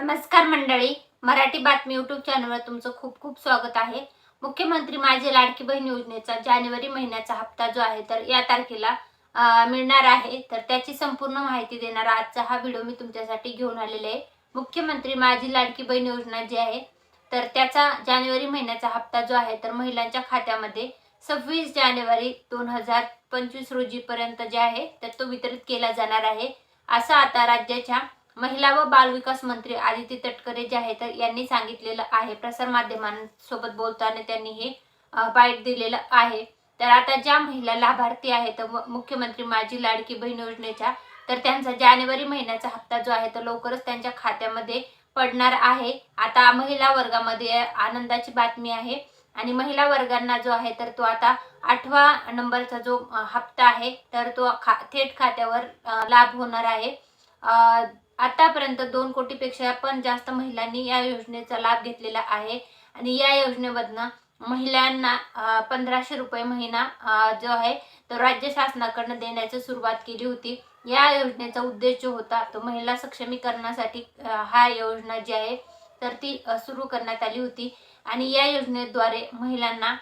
नमस्कार मंडळी, मराठी बातमी यूट्यूब चॅनलवर तुमचं खूप खूप स्वागत आहे। मुख्यमंत्री माझी लाडकी बहीण योजनेचा जानेवारी महिन्याचा हप्ता जो आहे तर या तारखेला मिळणार आहे, तर त्याची संपूर्ण माहिती देणारा आजचा हा व्हिडिओ मी तुमच्यासाठी घेऊन आलेले आहे। मुख्यमंत्री माझी लाडकी बहीण योजना जी आहे तर त्याचा जानेवारी महिन्याचा हप्ता जो आहे तर महिलांच्या खात्यामध्ये 26 जानेवारी 2025 रोजी पर्यंत जे आहे तर तो वितरित केला जाणार आहे, असं आता राज्याच्या महिला व बाल विकास मंत्री आदिती तटकरे जे आहेत यांनी सांगितलेलं आहे। प्रसार माध्यमांसोबत बोलताना त्यांनी हे बाईट दिलेलं आहे। तर आता ज्या महिला लाभार्थी आहेत मुख्यमंत्री माझी लाडकी बहीण योजनेच्या, तर त्यांचा जानेवारी महिन्याचा हप्ता जो आहे तो लवकरच त्यांच्या खात्यामध्ये पडणार आहे। आता महिला वर्गामध्ये आनंदाची बातमी आहे आणि महिला वर्गांना जो आहे तर तो आता 8वा नंबरचा जो हप्ता आहे तर तो थेट खात्यावर लाभ होणार आहे। आतापर्यंत 2 कोटीपेक्षा पण जास्त महिलांनी या योजनेचा लाभ घेतलेला आहे आणि या योजनेमधनं महिलांना 1500 रुपये महिना जो आहे तो राज्य शासनाकडून देण्याची सुरुवात केली होती। या योजनेचा उद्देश जो होता तो महिला सक्षमीकरणासाठी हा योजना जी आहे तर ती सुरू करण्यात आली होती आणि या योजनेद्वारे महिलांना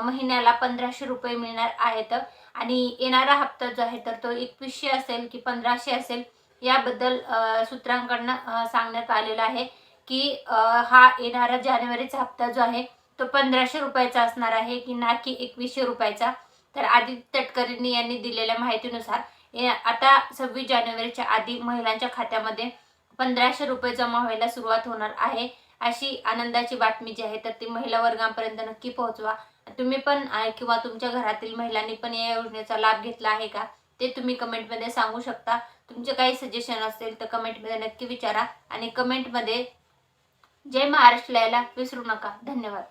महिन्याला 1500 रुपये मिळणार आहेत आणि येणारा हप्ता जो आहे तर तो 2100 असेल की 1500 असेल याबद्दल सूत्रांकडून सांगण्यात आलेलं आहे की हा येणारा जानेवारीचा हप्ता जो आहे तो 1500 रुपयाचा असणार आहे की ना की 2100 रुपयाचा। तर आदिती तटकरे यांनी दिलेल्या माहितीनुसार आता 26 जानेवारीच्या आधी महिलांच्या खात्यामध्ये 1500 रुपये जमा व्हायला सुरुवात होणार आहे। अशी आनंदाची बातमी जी आहे तर ती महिला वर्गापर्यंत नक्की पोहोचवा। तुम्ही पण किंवा तुमच्या घरातील महिलांनी पण या योजनेचा लाभ घेतला आहे का ते तुम्ही कमेंटमध्ये सांगू शकता। तुमचे काही सजेशन असेल तर कमेंटमध्ये नक्की विचारा आणि कमेंटमध्ये जय महाराष्ट्र लिहायला विसरू नका। धन्यवाद।